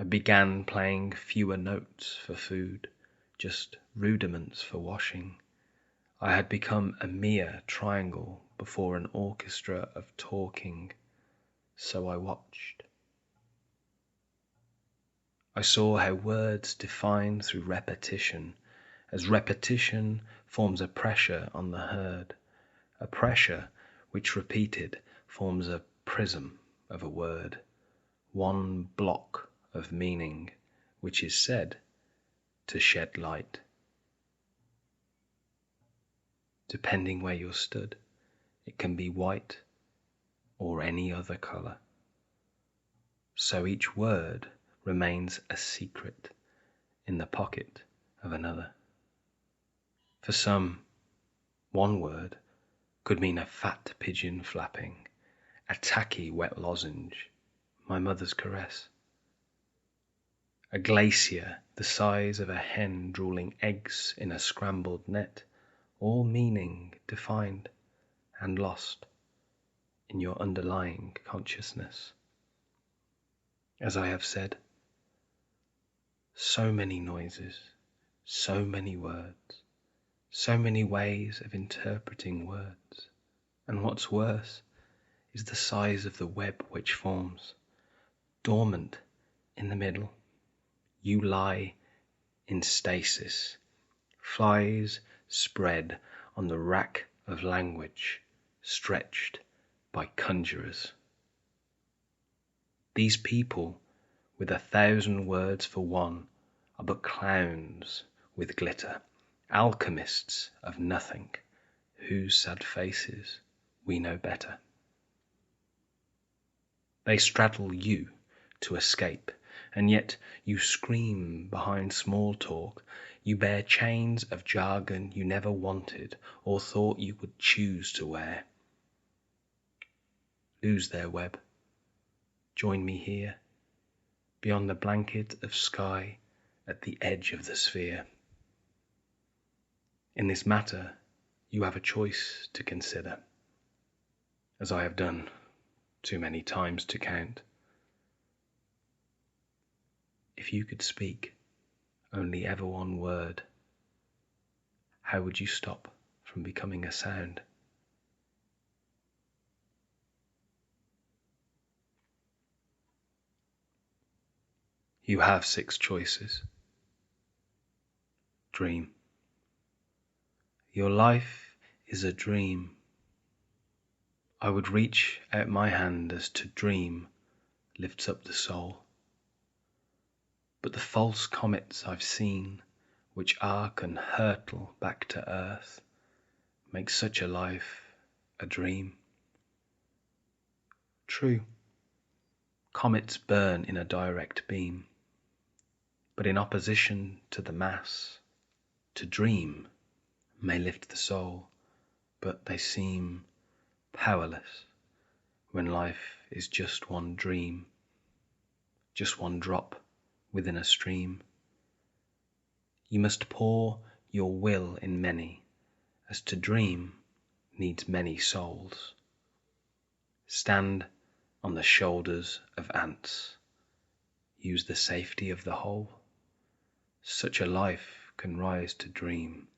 I began playing fewer notes for food, just rudiments for washing. I had become a mere triangle before an orchestra of talking, so I watched. I saw how words define through repetition, as repetition forms a pressure on the herd, a pressure which repeated forms a prism of a word, one block of meaning which is said to shed light. Depending where you're stood, it can be white or any other colour. So each word remains a secret in the pocket of another. For some, one word could mean a fat pigeon flapping, a tacky wet lozenge, my mother's caress. A glacier the size of a hen drooling eggs in a scrambled net, all meaning defined and lost in your underlying consciousness. As I have said, so many noises, so many words, so many ways of interpreting words, and what's worse is the size of the web which forms. Dormant in the middle, you lie in stasis, flies spread on the rack of language, stretched by conjurers. These people, with 1,000 words for one, are but clowns with glitter, alchemists of nothing, whose sad faces we know better. They straddle you to escape, and yet you scream behind small talk. You bear chains of jargon you never wanted or thought you would choose to wear. Lose their web. Join me here, beyond the blanket of sky, at the edge of the sphere. In this matter, you have a choice to consider, as I have done too many times to count. If you could speak only ever one word, how would you stop from becoming a sound? You have 6 choices. Dream. Your life is a dream. I would reach out my hand as to dream lifts up the soul. But the false comets I've seen, which arc and hurtle back to earth, make such a life a dream. True, comets burn in a direct beam, but in opposition to the mass, to dream may lift the soul, but they seem powerless when life is just one dream, just one drop within a stream. You must pour your will in many, as to dream needs many souls. Stand on the shoulders of ants. Use the safety of the whole. Such a life can rise to dream,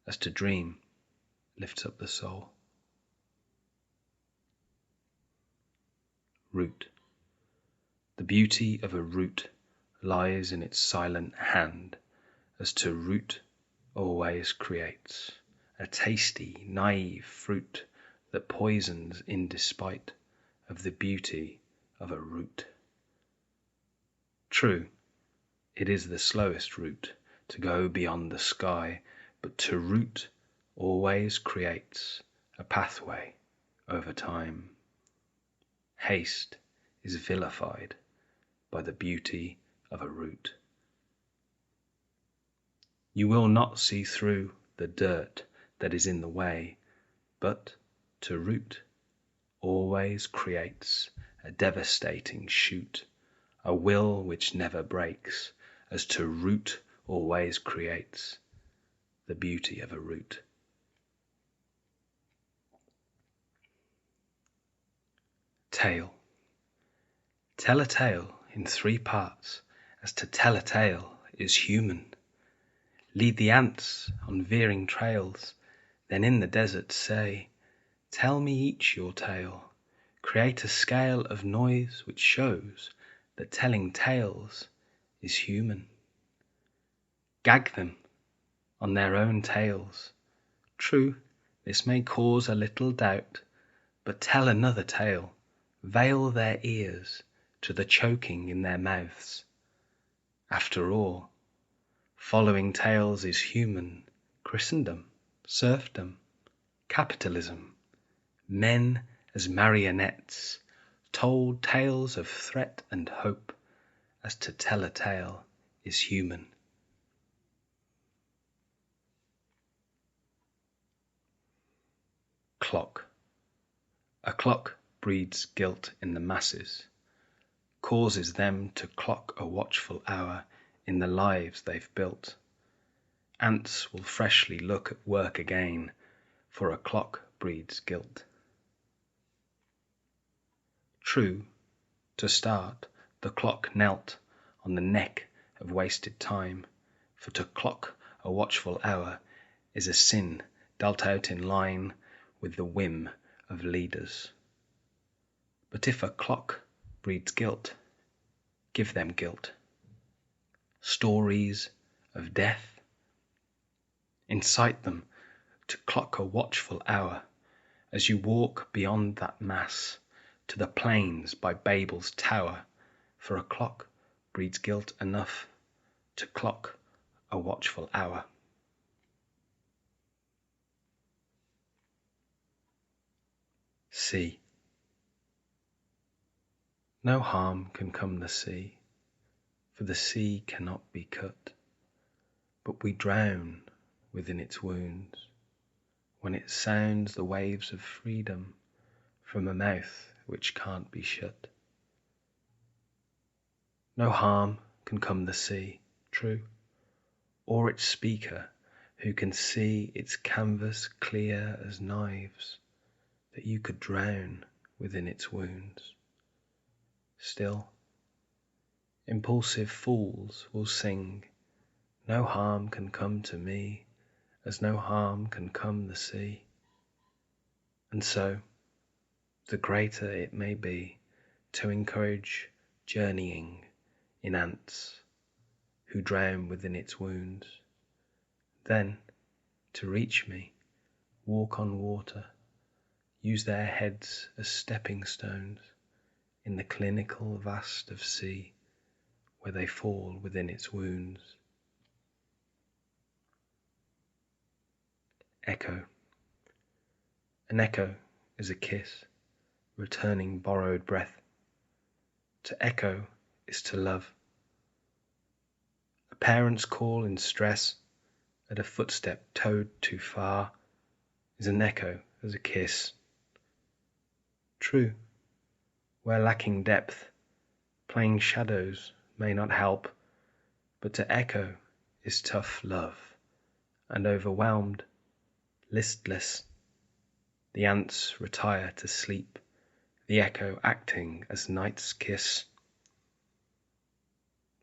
as to dream lifts up the soul. Root. The beauty of a root lies in its silent hand, as to root always creates a tasty, naive fruit that poisons in despite of the beauty of a root. True, it is the slowest route to go beyond the sky, but to root always creates a pathway over time. Haste is vilified by the beauty of a root. You will not see through the dirt that is in the way, but to root always creates a devastating shoot, a will which never breaks, as to root always creates the beauty of a root. Tale. Tell a tale in 3 parts, as to tell a tale is human. Lead the ants on veering trails, then in the desert say, tell me each your tale. Create a scale of noise which shows that telling tales is human. Gag them on their own tales. True, this may cause a little doubt, but tell another tale. Veil their ears to the choking in their mouths. After all, following tales is human. Christendom, serfdom, capitalism, men as marionettes, told tales of threat and hope, as to tell a tale is human. Clock. A clock breeds guilt in the masses, causes them to clock a watchful hour in the lives they've built. Ants will freshly look at work again, for a clock breeds guilt. True, to start, the clock knelt on the neck of wasted time, for to clock a watchful hour is a sin dealt out in line with the whim of leaders. But if a clock breeds guilt, give them guilt. Stories of death. Incite them to clock a watchful hour as you walk beyond that mass to the plains by Babel's tower, for a clock breeds guilt enough to clock a watchful hour. Sea. No harm can come the sea, for the sea cannot be cut, but we drown within its wounds when it sounds the waves of freedom from a mouth which can't be shut. No harm can come the sea, true, or its speaker who can see its canvas clear as knives, that you could drown within its wounds. Still, impulsive fools will sing, no harm can come to me, as no harm can come the sea. And so, the greater it may be to encourage journeying in ants who drown within its wounds, then, to reach me, walk on water, use their heads as stepping stones in the clinical vast of sea where they fall within its wounds. Echo. An echo is a kiss, returning borrowed breath. To echo is to love. A parent's call in stress at a footstep towed too far is an echo as a kiss. True, where lacking depth, playing shadows may not help, but to echo is tough love, and overwhelmed, listless, the ants retire to sleep, the echo acting as night's kiss.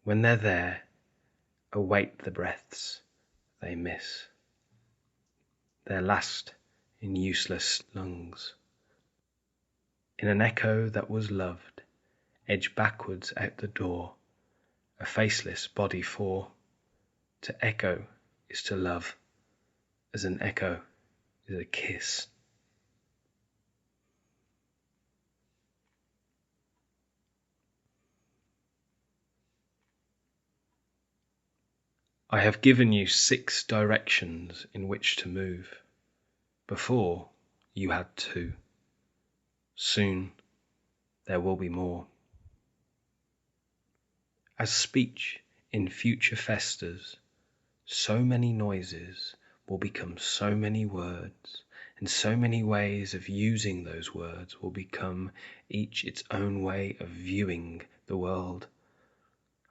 When they're there, await the breaths they miss, their last in useless lungs. In an echo that was loved, edge backwards out the door, a faceless body for. To echo is to love, as an echo is a kiss. I have given you 6 directions in which to move. Before, you had 2. Soon, there will be more. As speech in future festers, so many noises will become so many words, and so many ways of using those words will become each its own way of viewing the world.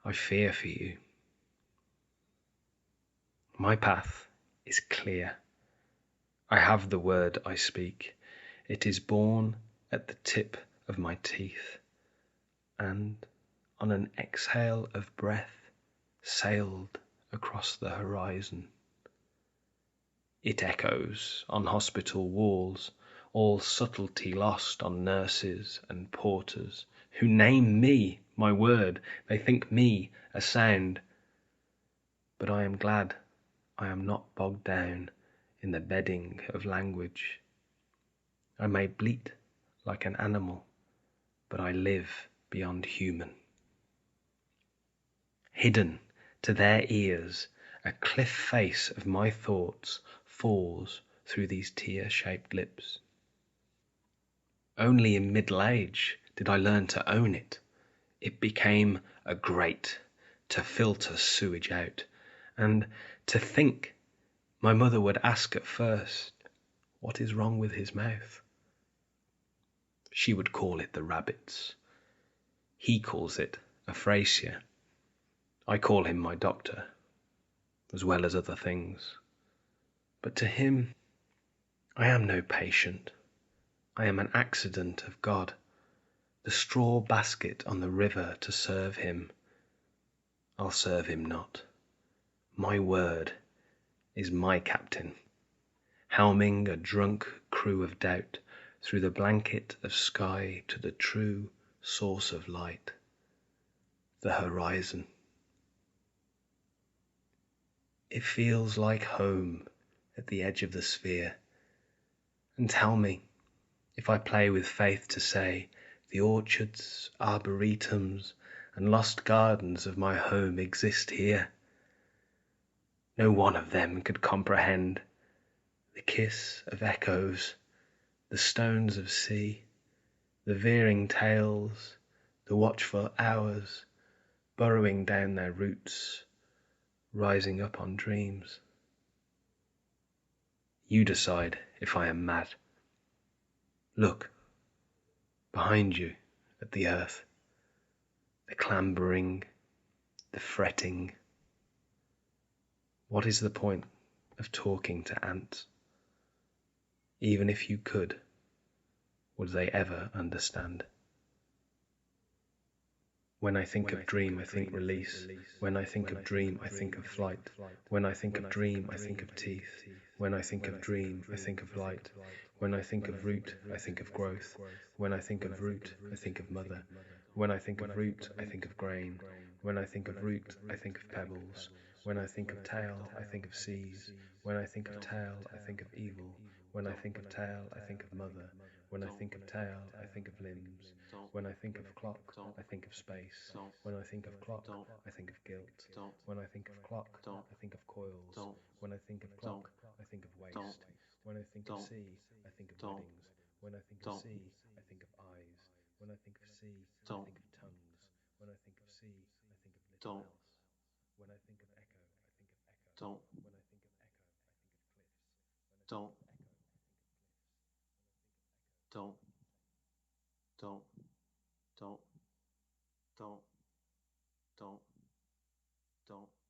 I fear for you. My path is clear. I have the word I speak. It is born at the tip of my teeth, and on an exhale of breath, sailed across the horizon. It echoes on hospital walls, all subtlety lost on nurses and porters, who name me, my word, they think me a sound. But I am glad I am not bogged down in the bedding of language. I may bleat like an animal, but I live beyond human. Hidden to their ears, a cliff face of my thoughts falls through these tear-shaped lips. Only in middle age did I learn to own it. It became a grate to filter sewage out, and to think my mother would ask at first, "What is wrong with his mouth?" She would call it the rabbits. He calls it Aphrasia. I call him my doctor, as well as other things. But to him, I am no patient. I am an accident of God, the straw basket on the river to serve him. I'll serve him not. My word is my captain, helming a drunk crew of doubt through the blanket of sky to the true source of light, the horizon. It feels like home at the edge of the sphere. And tell me, if I play with faith to say, the orchards, arboretums, and lost gardens of my home exist here. No one of them could comprehend the kiss of echoes, the stones of sea, the veering tails, the watchful hours, burrowing down their roots, rising up on dreams. You decide if I am mad. Look, behind you at the earth, the clambering, the fretting. What is the point of talking to ants? Even if you could, would they ever understand? When I think of dream, I think release. When I think of dream, I think of flight. When I think of dream, I think of teeth. When I think of dream, I think of light. When I think of root, I think of growth. When I think of root, I think of mother. When I think of root, I think of grain. When I think of root, I think of pebbles. When I think of tail, I think of seas. When I think of tail, I think of evil. When I think of tail, I think of mother. When I think of tail, I think of limbs. When I think of clock, I think of space. When I think of clock, I think of guilt. When I think of clock, I think of coils. When I think of clock, I think of waste. When I think of sea, I think of weddings. When I think of sea, I think of eyes. When I think of sea, I think of tongues. When I think of sea, I think of little else. When I think of echo, I think of echo. When I think of echo, I think of cliffs. When I think of echo, I think of cliffs.